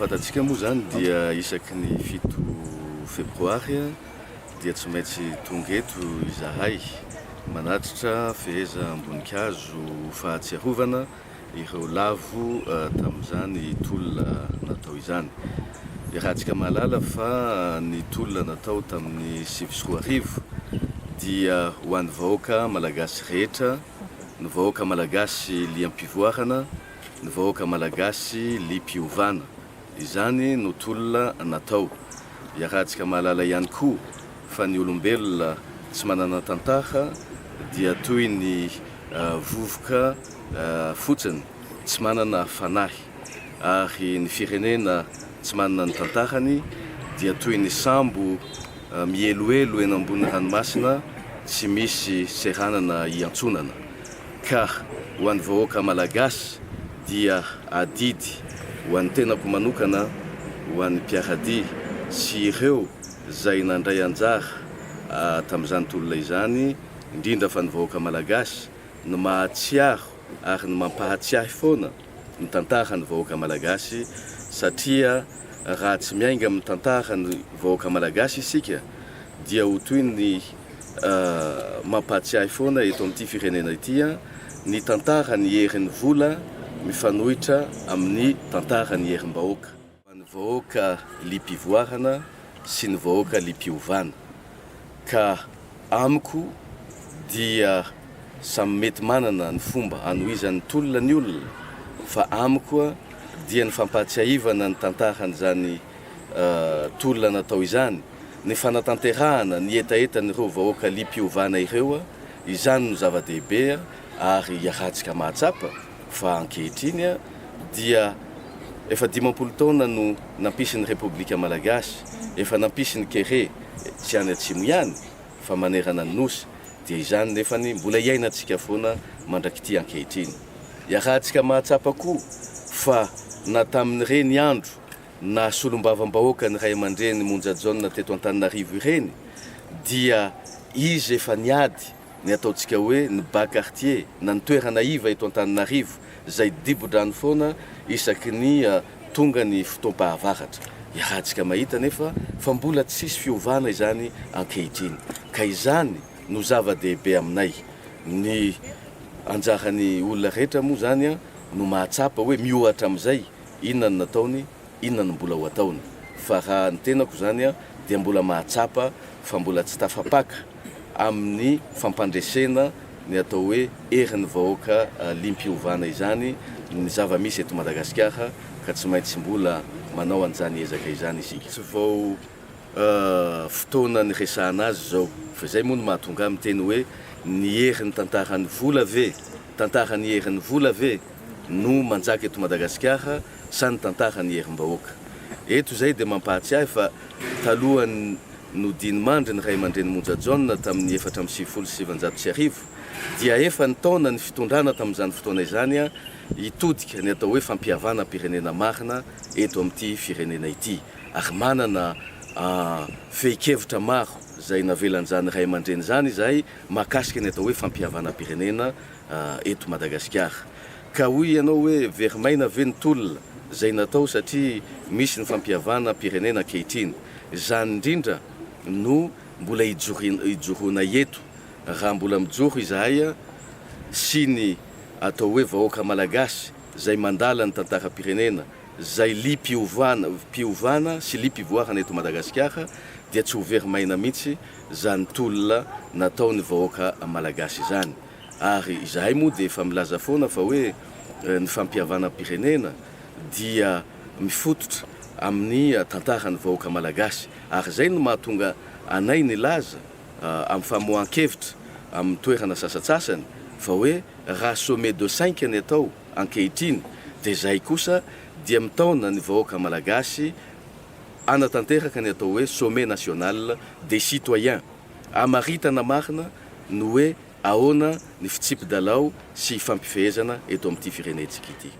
Fatatsika moa zany dia isaky ny 7 febroary dia tsy maintsy tonga eto izahay manatitra feheza amboninkazo fahatsiarovana ireo lavo tamin'izany tolona natao izany. Iarahantsika mahalala fa ny tolona natao tamin'ny 7 dia ho an'ny vahoaka malagasy rehetra, ny vahoaka malagasy liam-pivoarana, ny vahoaka malagasy lim-piovana. Izany no tolona natao. Iarahantsika mahalala ihany koa fa ny olombelona tsy manana tantara dia toy ny vovoka fotsiny tsy manana fanahy, ary ny firenena tsy manana ny tantarany dia toy ny sambo mieloelo eny ambony ranomasina tsy misy seranana iantsonana. Ka ho an'ny vahoaka malagasy dia adidy ho an'ny tenako manokana, ho an'ny mpiaradia sy ireo izay nandray anjara tamin'izany tolona izany, indrindra fa ny vahoaka malagasy no mahatsiaro ary no mampahatsiahy foana ny tantara ny vahoaka malagasy, satria raha tsy miainga amin'ny tantara ny vahoaka malagasy isika dia ho toy ny mampahatsiahy foana eto amin'ity firenena ity ny tantara ny herin'ny vola mifanohitra amin'ny tantara ny herim-bahoaka. Ny vahoaka lim-pivoarana sy ny vahoaka lim-piovana. Ka amiko dia samy mety manana ny fomba anohizan'ny tolona ny olona, fa amiko dia ny fampatsiahivana ny tantaran'izany tolona natao izany, ny fanatanterahana ny etaetan'ireo vahoaka lim-piovana ireo, izany no zava-dehibe ary iarahantsika mahatsapa fa ankehitriny dia efa 50 taona no nampisin'ny Repoblika Malagasy, efa nampisin'ny kere tsy any atsimo ihany fa manerana ny nosy, dia izany nefa ny mbola iainantsika foana mandrakity ankehitriny. Iarahantsika mahatsapa koa fa na tamin'ireny andro na solombavam-bahoaka ny ray aman-dreny Monjajonona teto Antananarivo ireny, dia izy efa niady ny ataontsika hoe ny bas quartier na ny toerana iva eto Antananarivo zay dibodrano foana isaky ny tonga ny fotoam-pahavaratra. Iarahantsika mahita nefa fa mbola tsisy fiovana izany ankehitriny. Ka izany no zava-dehibe aminay. Ny anjaran'ny olona rehetra moa zany no mahatsapa hoe miohatra amin'izay inona no nataony, inona no mbola ho ataony. Fa raha ny tenako zany dia mbola mahatsapa fa mbola tsy tafapaka amin'ny fampandresena ny atao hoe herin'ny vahoaka limpiovana izany ny zava-misy eto Madagasikara ka tsy maintsy mbola manao an'izany ezaka izany isika. Tsy vao fotoana ny resahana azy zao fa izay moa no mahatonga miteny hoe ny herin'ny tantaran'ny vola ve, tantaran'ny herin'ny vola ve no manjaka eto Madagasikara sa ny tantaran'ny herim-bahoaka. Eto zay dia mampahatsiahy fa talohany no diny mandry ny ray aman-dreny Monja John tamin'ny 470 dia efa ny taona ny fitondrana tamin'izany fotoana izany hitodika ny atao hoe fampihavana pirenena marina eto amin'ity firenena ity. Ary manana fehi-kevitra maro zay navelan'izany ray aman-dreny zany izay mahakasika ny atao hoe fampihavana pirenena eto Madagasikara. Ka hoy ianao hoe verimaina ve ny tolona zay natao satria misy ny fampihavana pirenena ankehitriny. Zany indrindra no mbola hijoroana eto. Raha mbola mijoro izahay sy ny atao hoe vahoaka malagasy zay mandala ny tantara-pirenena, zay li-piovana sy li-pivoarana eto Madagasikara dia tsy ho verimaina mihitsy zany tolona natao ny vahoaka malagasy izany. Ary izahay moa dia efa milaza foana fa hoe ny fampihavana pirenena dia mifototra amin'ny tantarany vahoaka malagasy. Ary zay no mahatonga anay ny laza amin'ny famohan-kevitra amin'ny toerana sasatsasany fa hoe raha sommet de 5 ny atao ankehitriny dia zay kosa dia mitaona ny vahoaka malagasy anatanteraka ny atao hoe sommet national des citoyens. Amaritana marina no hoe ahoana ny fitsipy-dalao sy fampifehezana eto amin'ity firenentsika ity.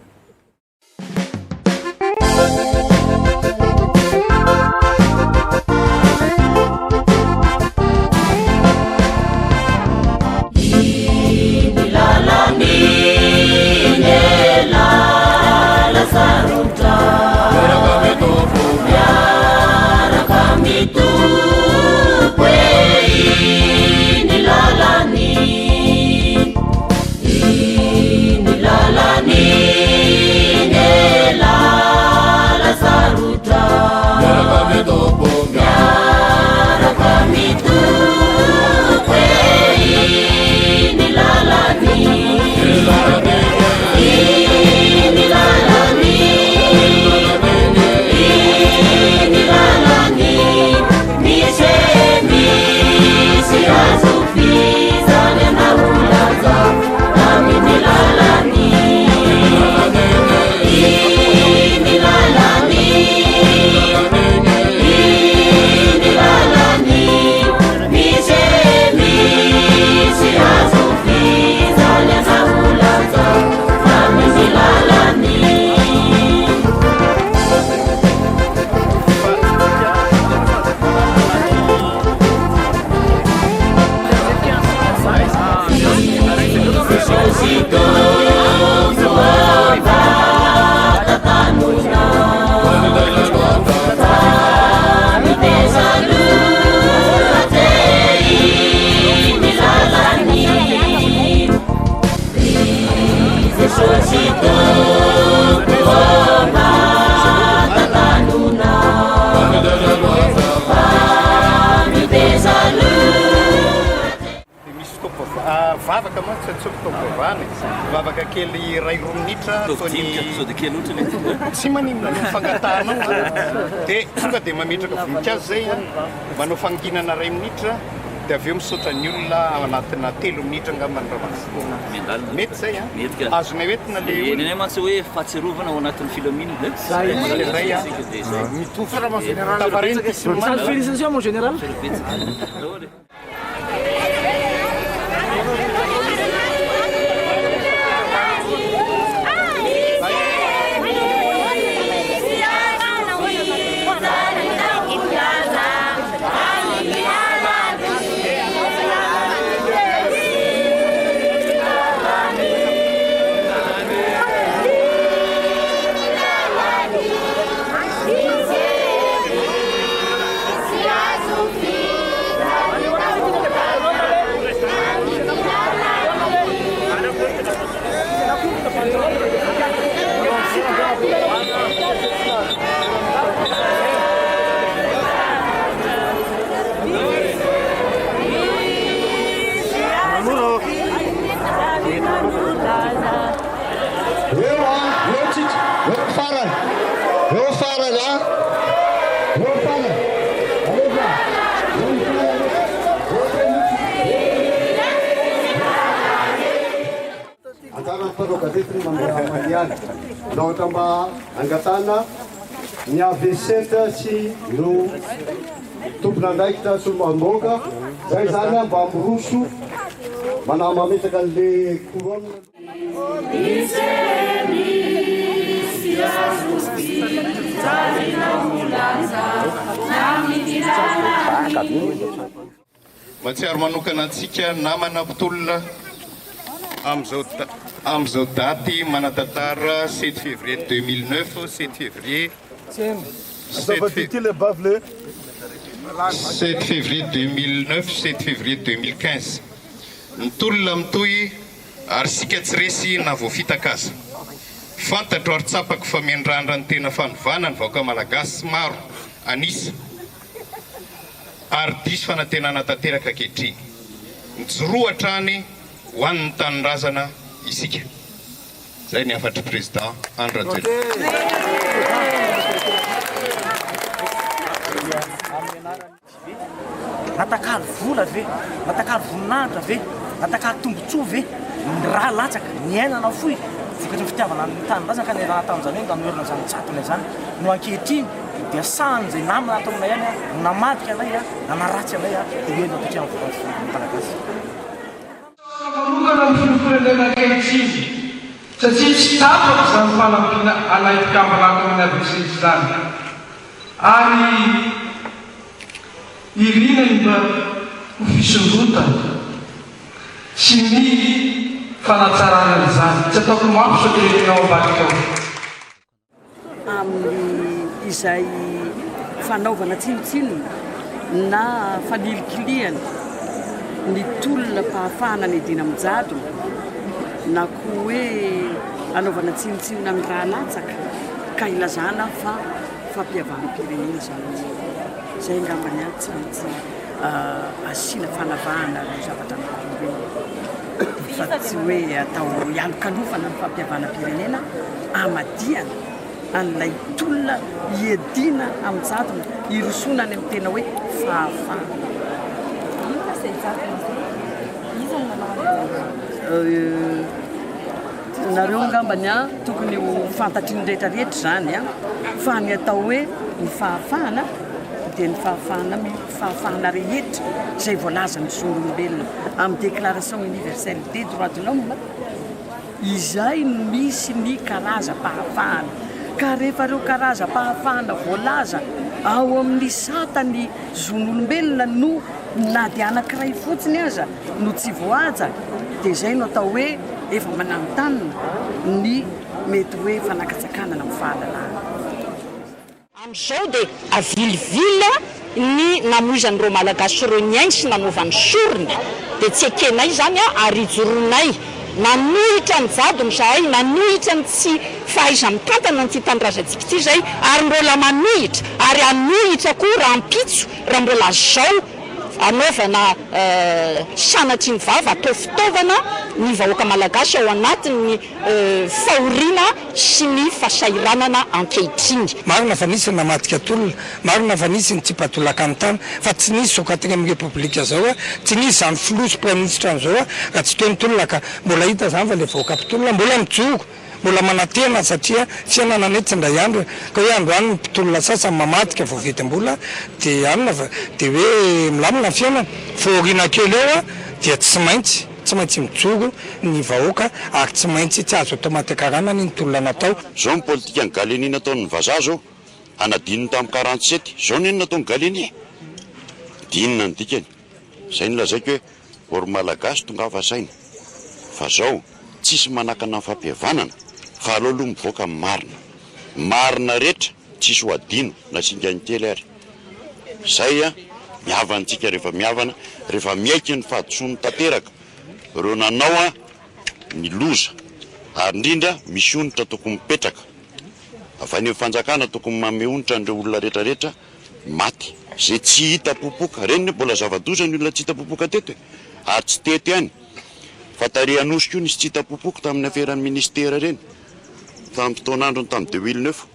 Vavaka moa tsy tsotoktovany vavaka kely ray roa minitra tsy manimba ny fangatanao dia tonga dia mametraka voninkazo zay manao fanginana ray minitra dia avy eo misaotra ny olona anatina 3 minitra angambany raha mety zay azonay hoentina le nenay mantsy hoe fahatsiarovana ao anatin'ny filamine Félicitations mon général. farany eo farany a eo farany antarany fanao-gazety mandeha maniany laha ohatra mba angatana ny AV7 sy no tompona andraikitra Solombamoka zay zany mba miroso manao mametaka an'le couronne. Matsiaro manokana antsika namana mpitolona am'izao daty manatantara 7 février 2009 7 février 2009 7 février 2015 nitolona mitoy ary sika tsy resy na voafitakaza fantatro ary tsapako fa miandrandra ny tena fanovana ny vahoaka malagasy maro anisa ary diso fanantenana tanteraka ankehitriny nijoroa any ho an'ny tanindrazana isika zay ny afatry président Andry Rajoelina. natakalo vola ve natakalo voninahitra ve natakalo tombontsoa ve ny raha latsaka ny ainana foy vokatry ny fitiavana ny tanindrazana ka ny raha tamin'izany hoe nanorina zany tsatona zany no ankehitriny dia sahany zay namana ataonay any namadika anay nanaratsy anay dia hoe napetrany vokaty malagasy. manokana ny filofirenena ankehitriny satria tsy tapako zany fanampiana alaitikamalako amin'ny AV7 zany ary irina mba ho fisondrotana sy ny fanatsarana izany tsy ataoko mafy sokeretinao ambadika amin'ny izay fanaovana tsinotsino na falilikiliana ny tolona mpahafahana ny adina mijado na koa hoe anaovana tsinotsino amin'ny raha latsaka ka ilazana fa fampiavaham-pirenena zany zay ngambany a tsy maintsy asina fanavahana ny zavatra marobe fa tsy hoe atao ialokalofana ny fampiavahana-pirenena amadiana an'ilay tolona iadina amin'ny jadona irosona any amin'ny tena hoe fahafahana. nareo ngambany a tokony ho fantatry ny rehetrarehetra zany a fa ny atao hoe ny fahafahana dia ny fahafahana rehetra zay voalaza ny zon'olombelona amin'ny déclaration universelle des droits de l'homme izay misy ny karaza-pahafahana ka rehefa reo karaza-pahafahana voalaza ao amin'ny satany zon'olombelona no na dia anankiray fotsiny aza no tsy voaja dia zay no atao hoe efa mananotanina ny mety hoe fanakatsakana amin'ny fahalalana. Amin'izao dia avilivila ny namoizan'ireo malagasy sy ireo niainy sy nanaovany sorona dia tsy ekenay zany ary ijoronay nanohitra ny jadony zahay nanohitra ny tsy fahaiza mitantana ny ty tanindrazantsika ty zay ary mbola manohitra ary anohitra koa raha mpitso raha mbola zao anaovana sanatry ny vava atao fitaovana ny vahoaka malagasy ao anatin'ny fahoriana sy ny fasairanana ankehitriny. marina fa nisy namadika tolona marina fa nisy ny tsy patolaka ny tany fa tsy nisy sokatena amin'ny repoblika zao tsy nisy zany filosy praministra an'izao raha tsy toy ny tolona ka mbola hita zany fa le vahoaka mpitolona mbola mijoro mbola manatena satria fiainana nety ndray andro ka hoe andro any mpitolona sasany mamadika vao vetim-bola dia anina dia hoe milamina ny fiainana faoriana kely eo dia tsy maintsy mijoro ny vahoaka ary tsy maintsy tsy azo automatekarana ny tolona natao. Zao ny politika ny Galenie nataon'ny vazaha zao anadininy tamin'ny 47 zao ny nataon'ny Galenie dinina ny dikany zay ny lazaiko hoe or malagasy tonga vasaina fa zao tsisy manakana ny fampihavanana fa aloaloha mivoaka marina rehetra tsisy ho adino na singa ny kely ary zay miavantsika rehefa miavana rehefa miaiky ny fahadisony tanteraka reo nanao ny loza ary indrindra misy onitra tokony mipetraka avy any amin'ny fanjakana tokony mame onitra andreo olona rehetrarehetra maty zay tsy hita popoka reny mbola zava-doza ny olona tsy hita popoka teto ary tsy tety any fa tare anosika io nisy tsy hita popoka tamin'ny aferan'ny ministera reny tamin'ny fotoan'androny tamin'ny 2009.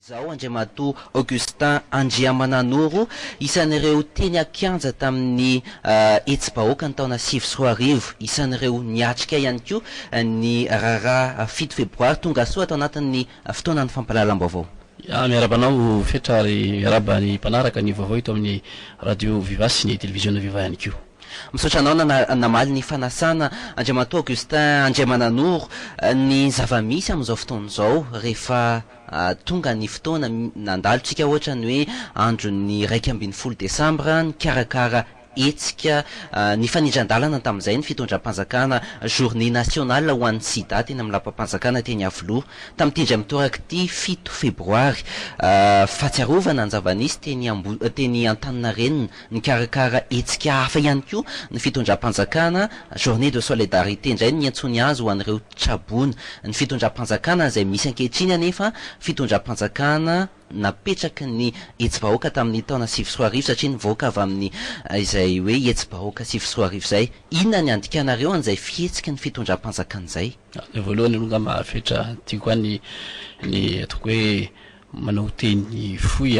Zao Andriamato Augustin Andriamananoro isan'ireo teny akianja tamin'ny etsy-bahoaka ny taona 2010 isan'ireo niatrika ihany koa ny raharaha 7 febroary tonga soa atao anatin'ny fotoanan'ny fampalalam-baovao. Miarabanao fetra ary miaraba ny mpanaraka ny vaovao ito amin'ny radio Viva sy ny télévision Viva ihany koa. Misaotra anao namaly ny fanasana Andriamato Augustin Andriamananoro ny zava-misy amin'izao fotoana izao rehefa tonga ny fotoana nandalotsika ohatra ny hoe andro ny 1 Desambra ny karakara etsika ny fanindran-dalana tamin'izay ny fitondram-panjakana journée nationale ho an'ny sida teny amin'ny lapam-panjakana teny Avoloha tamin'ity mitoraka ity 7 febroary fahatsiarovana ny zava-nisy teny Antaninarenina ny karakara etsika hafa ihany koa ny fitondram-panjakana journée de solidarité indray ny antsony azy ho an'ireo trabona ny fitondram-panjakana izay misy ankehitriny anefa fitondram-panjakana napetraka ny etsy-bahoaka tamin'ny taona 2010 satria nivoaka avy amin'ny izay hoe etsy-bahoaka 2010 izay inona ny andikanareo an'izay fihetsika ny fitondram-panjakana izay? Voalohany aloha mahafetra tiako any ny ataoko hoe manao teny foy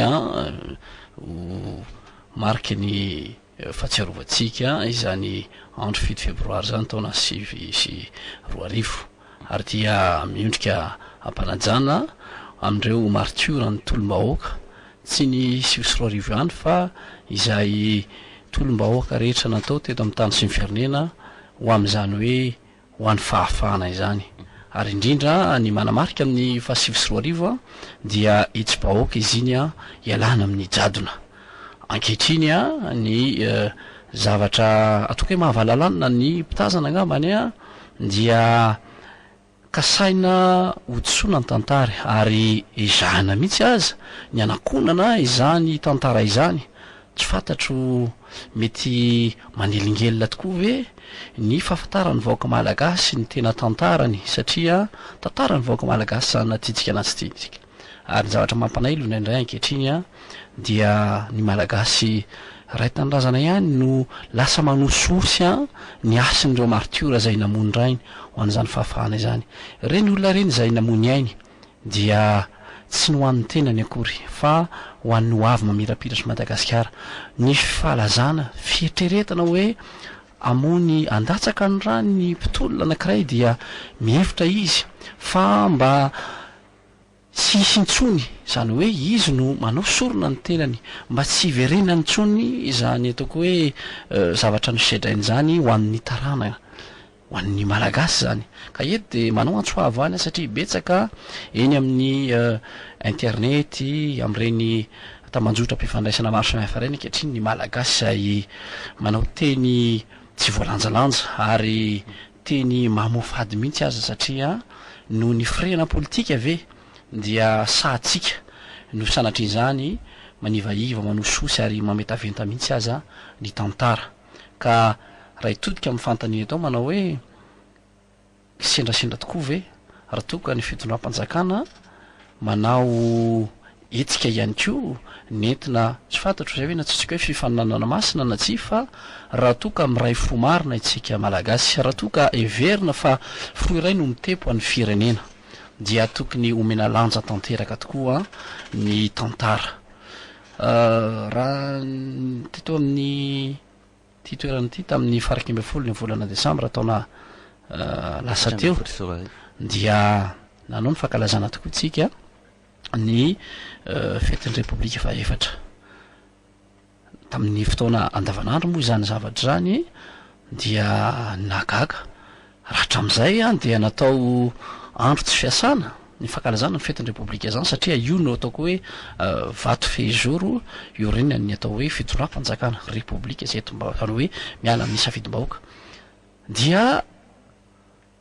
marika ny fahatsiarovantsika izany andro 7 febroary zany taona 2010 ary dia miondrika ampanajana amin'ireo martyra ny tolom-bahoaka tsy ny 2010 ihany fa izay tolom-bahoaka rehetra natao teto amin'ny tany sy ny firenena ho amin'izany hoe ho an'ny fahafahana izany ary indrindra ny manamarika amin'ny fa 2010 dia etsy-bahoaka izy iny ialana amin'ny jadona ankehitriny ny zavatra ataoko hoe mahavalalana ny mpitazana angambany dia kasaina hodisona ny tantara ary izahana mihitsy aza ny anakonana izany tantara izany tsy fantatro mety manelingelina tokoa ve ny fahafantarany vahoaka malagasy ny tena tantarany satria tantarany vahoaka malagasy zany natitsika anazy ity ary ny zavatra mampanailo indray ankehitriny dia ny malagasy ray tanindrazana ihany no lasa manososy ny asin'ireo martyra izay namony rainy ho an'izany fahafahana izany reny olona reny izay namony ainy dia tsy ny ho an'ny tenany akory fa ho an'ny ho avy mamirapiratra Madagasikara ny fahalazana fietreretana hoe amony andatsaka ny rany ny mpitolona anankiray dia mihevitra izy fa mba tsy hisintsony izany hoe izy no manao sorona ny tenany mba tsy hiverenany ntsony izany ataoko hoe zavatra nosedrainy zany ho an'ny tarana ho an'ny malagasy zany ka eto dia manao antsoavo any satria betsaka eny amin'ny internety amin'ireny tamanjotra mpifandraisana maro samihafa ireny ankehitriny ny malagasy izay manao teny tsy voalanjalanja ary teny mamofady mihitsy aza satria no ny firena politika ve dia sahatsika no sanatrin'izany manivaiva manososy ary mametaventa mihitsy aza ny tantara ka raha hitodika amin'ny fantaniana atao manao hoe sendrasendra tokoa ve raha toka ny fitondram-panjakana manao etsika ihany koa nentina tsy fantatro zay hoe natsotsika hoe fifaninanana masina na tsy fa raha toka miray fo marina itsika malagasy raha toka everina fa fo iray no mitempo an'ny firenena dia tokony omena lanja tanteraka tokoa ny tantara raha teto amin'ny ty toerana ity tamin'ny faraky 12 ny volana Desambra taona lasa teo dia nanao ny fankalazana tokoa tsika ny fetin'ny Repoblika fahaefatra tamin'ny fotoana andavanandro moa izany zavatra zany dia nagaga rahatra amin'izay dia natao andro tsy fiasana ny fankalazana ny fetin'ny Repoblika zany satria io no ataoko hoe vato fehizoro io reny ny atao hoe fitondram-panjakana Repoblika izay etombahoaka hoe miala amin'ny safidim-bahoaka dia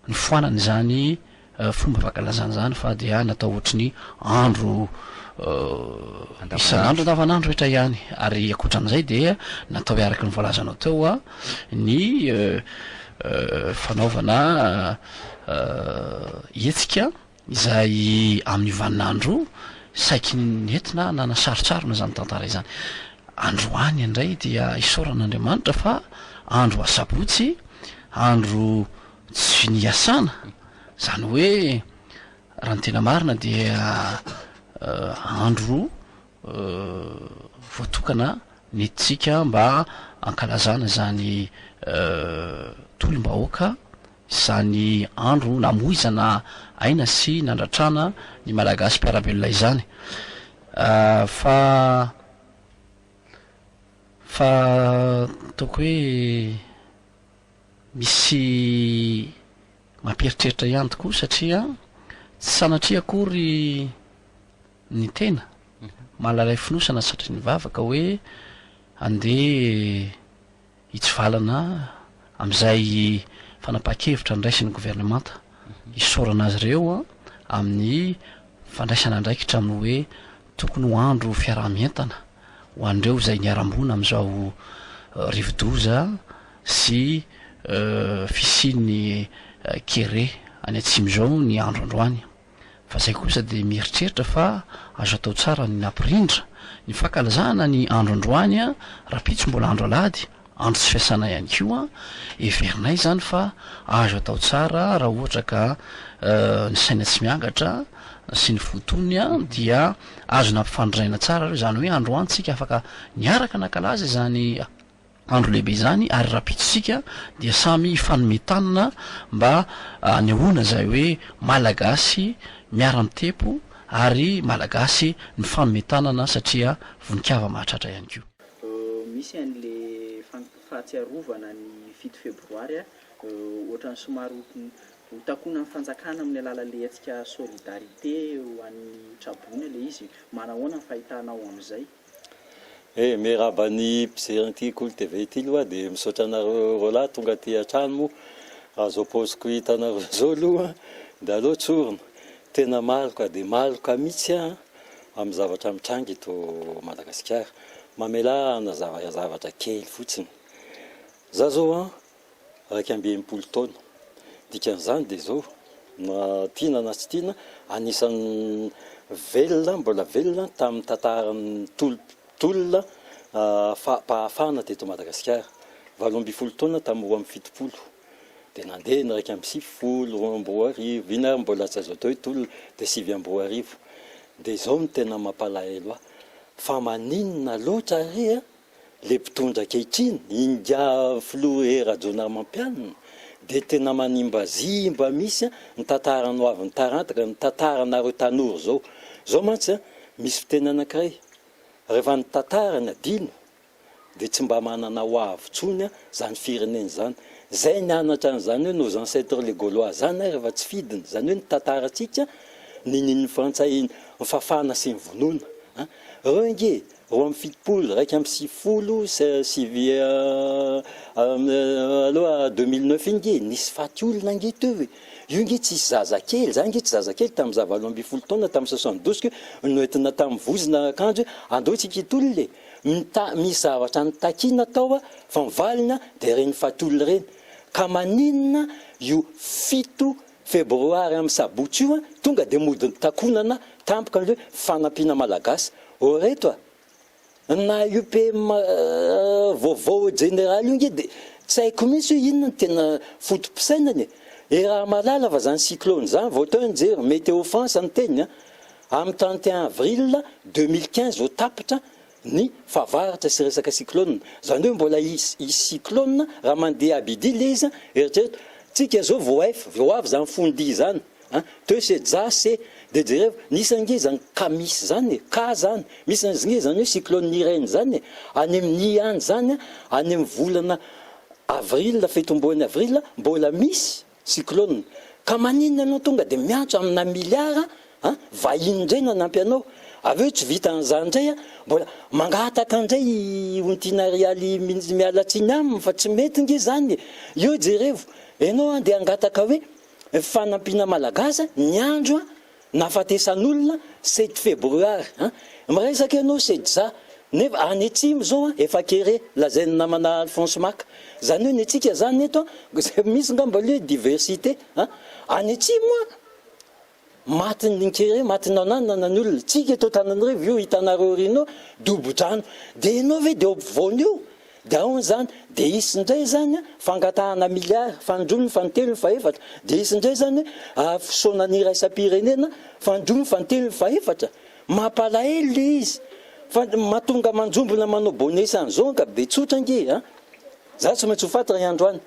ny foanany zany fomba fankalazana zany fa dia natao ohatry ny andro isan'andro andavanandro rehetra ihany ary akoatran'izay dia natao iaraky ny voalazanao teo ny fanaovana etsika izay amin'ny vaninandro saiky nentina nanasarotsarona zany tantara izany androany indray dia isaoran'Andriamanitra fa andro asabotsy andro tsy niasana zany hoe raha ny tena marina dia andro voatokana nentitsika mba ankalazana zany tolom-bahoaka zany andro namoizana aina sy nandratrana ny malagasy mpiarabelona izany fa ataoko hoe misy mampieritreritra ihany tokoa satria tsy sanatria akory ny tena mahalalay finosana satria ny vavaka hoe andeha hitsivalana amin'izay fanapaha-kevitra ndraisin'ny gouvernemanta hisorana azy ireo amin'ny fandraisana ndraikitra amin'ny hoe tokony ho andro fiarah-mientana ho andreo zay niarambona amin'izao rivodoza sy fisiany kere any atsimizao ny andro androany fa zay kosa de mieritreritra fa azo atao tsara ny nampirindra ny fankalazana ny andro androany raha pitso mbola andro alady andro tsy fiasana ihany koa everinay zany fa azo atao tsara raha ohatra ka ny saina tsy miangatra sy ny fotony dia azo nampifandraina tsara reo zany hoe andro antsika afaka niaraka nankalaza zany andro lehibe zany ary raha pitsitsika dia samy fanometanana mba anehoana zay hoe malagasy miara-mitepo ary malagasy ny fanometanana satria voninkazo mahatratra ihany koa. Misy an'le fahatsiarovana ny 7 febroary ohatran'ny somary hotakoana ny fanjakana amin'ny alalan'le atsika solidarité ho an'ny trabona le izy manahoana ny fahitanao amin'izay. Miarabany mpijery Kolo TV ity loha dia misaotra anareo roalahy tonga aty an-trano azo paoziko hitanareo zao aloha dia aloha tsorona tena maloka dia maloka mihitsy amin'ny zavatra mitrangy eto Madagasikara mamela na zavatra kely fotsiny za zao raiky amby 80 taona dikan'izany dia zao na tiana na tsy tiana anisan'ny velona mbola velona tamin'ny tantaran'ny tolona pahafana teto Madagasikara 70 taona tamin'ny roa amby 70 dia nandeha ny raiky amby 70 roa amby roa arivo ina mbola tsy azo atao hoe tolona dia 7 amby roa arivo dia zao ny tena mampalahelo fa maninona loatra re le mpitondra kehitriny inga filoha era-jona mampianina dia tena manimbazimba misy ny tantarany ho avy ny tarantaka ny tantaranareo tanora zao mantsy misy fiteny anankiray rehefa ny tantarany adino dia tsy mba manana ho avy-tsony zany fireneny zany zay nianatra an'izany hoe nos ancêtres les Gaulois zany rehefa tsy fidiny zany hoe ny tantarantsika nin'ny frantsay ny fafana sy ny vonoana reo nge roa amby 70 raiky amby 70 sivy aloha 2009 inge nisy faty olona nge teo hoe io nge tsisy zazakely zany nge tsy zazakely tamin'ny za 70 taona tamin'ny 72 noentina tamin'ny vozina akanjo andeo tsika itolo le misy zavatra nitakina tao fa mivalina dia reny faty olona reny ka maninona io 7 febroary amin'ny sabotsy io tonga dia modiny takonana tampoka hoe fanampiana malagasy oreto na UPM vaovao général io nge dia tsy haiko mihitsy hoe inona ny tena fotom-pisainany raha malala fa zany cyclone zany vao tao nijery météo France ny teny amin'ny 31 avril 2015 vao tapitra ny fahavaratra sy resaka cyclone zany hoe mbola isy cyclone raha mandeha abidi le izy eritrereto tsika zao vao avy zany fondi zany teo se jasy dia jereva nisy ange zany ka misy zany ka zany misy ange zany hoe cyclone nireny zany any amin'ny any zany any amin'ny volana avril fetomboan'ny avril mbola misy cyclone ka maninona anao tonga dia miantso amina miliara vahiny indray nanampy anao aveo tsy vita an'izany indray mbola mangataka indray ontinarialy mialatsiny aminy fa tsy mety nge zany io jerevo ianao andeha angataka hoe fanampiana malagasy ny andro nafatesan'olona 7 febroary miresaka ianao sedza nefa any atsimo zao efa kere lazainy namana Alphonse Maka zany hoe ny atsika zany eto misy ngamba le diversité any atsimo matiny kere matiny anana nan'olona tsika eto Tananarivo io hitanareo rino dobo-drano dia ianao ve dia ampovoany io daony zany de isindray zany fangatahana miliary fandromy fantelo faefatra de isindray zany fisaonany raisam-pirenena fandromy fantelo faefatra mampalahelo le izy fa mahatonga manjombona manao bonesan'izao ka be tsotra nge a za tsy maintsy ho faty raha androany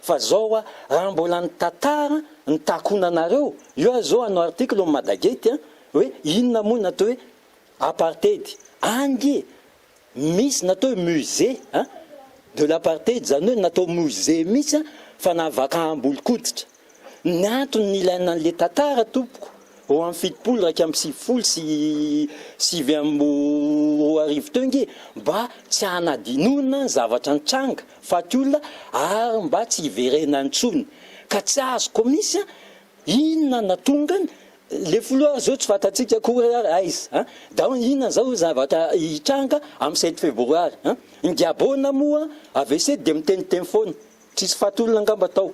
fa zao a raha mbola ny tantara ny takonanareo io a zao anao article o Madagety hoe inona moa natao hoe apartheid ange misy natao hoe musée de l'apartheid zany hoe natao musée mihitsy fa navaka ambolo-koditra ny antony ilaina an'le tantara tompoko ho amin'ny fitopolo raika amin'ny sivifolo sy sivy amby roa arivo teo nge mba tsy hanadinona ny zavatra nitranga faty olona ary mba tsy hiverena ntsony ka tsy azoko misy inona natongany le foloara zao tsy fatatsika kory aizy da inona zao zavatra hitranga amin'ny 7 févroary ngiabona moa AVC de miteniteny foana tsisy fatolona angamba tao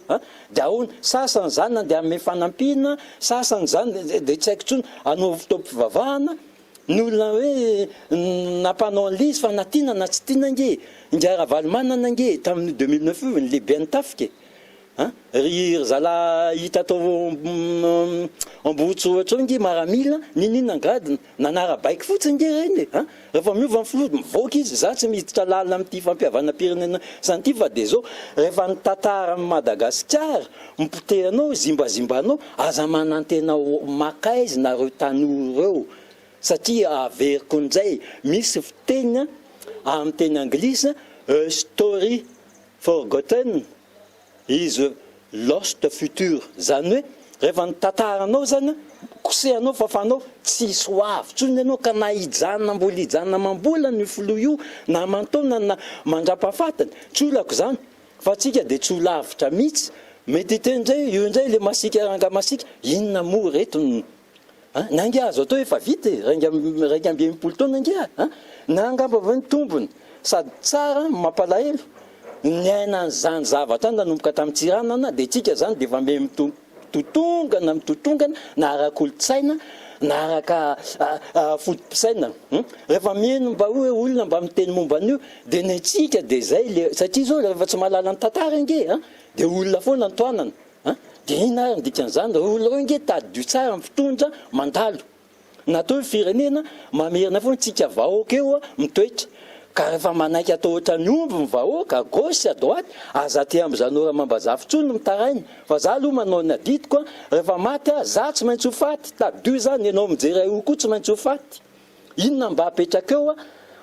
de ahoana sasany zany nandeha ame fanampina sasany zany de tsy haiko tsony anao fotoam-pivavahana ny olona hoe nampanao an'lizy fa natiana na tsy tiana nge ngiara valimanana nge tamin'ny 2009 ny lehibe nitafika ry zala hita tao ambotso ohatra nge maramila ninina angradina nanara-baiky fotsiny nge reny rehefa miova mifolo mivoaka izy za tsy miditra lalina amin'ity fampihavana-pirenena sany ity fa de zao rehefa ny tantara amin'ny Madagasikara mipotehanao zimbazimbanao aza manantena makaizy nareo tanora reo satria averiko an'izay misy fiteny amin'ny teny anglisy story forgotten is lost future zany hoe rehefa ny tantaranao zany kosehanao fafanao tsy soavy tsony ianao ka na hijanona mbola hijanona mambola ny filo io na mantaona na mandrapafatany tsy olako zany fa tsika de tsy olavitra mihitsy mety tenindray io indray le masika ranga masika inona moa reto nange azo atao efa vita raika amby enimpolo taona nge na angamba va ny tombony sady tsara mampalahelo ny aina zany zavatra nanomboka tamin'ny tsiranana de tsika zany de efa me mitotongana mitotongana na ara-kolotsaina na araka fotom-pisaina rehefa mieno mba hoe olona mba miteny momba an'io de ny tsika de zay le satria zao rehefa tsy mahalala ny tantara nge de olona foana antoanana de ina ary dikan'izany re olona reo nge tady tsara ny fitondra mandalo natao firenena mamerina foana tsika vahoaka eo mitoetra ka rehefa manaiky atao ohatra ny omby ny vahoaka gauche à droite aza ty am'zanora mambazafotsony mitarainy fa za aloha manao ny aditiko rehefa maty za tsy maintsy ho faty tady zany ianao mijery io koa tsy maintsy ho faty inona mba apetraka eo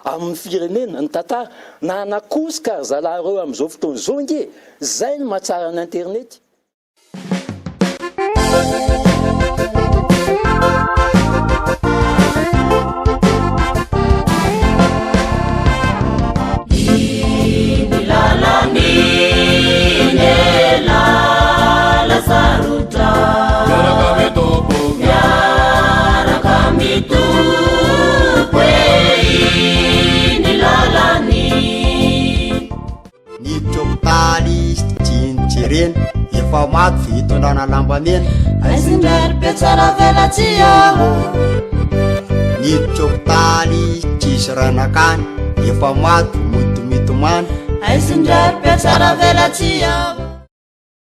amin'ny firenena ny tantara na anakosika ary zalareo am'izao fotoana zao nge zay ny mahatsara ny internet efa maty fitondrana lambamena aisindraripy tsara velatsy aho niditra hopitaly tsisy ranakany efa maty motomitomany aisindraripy tsara velatsy aho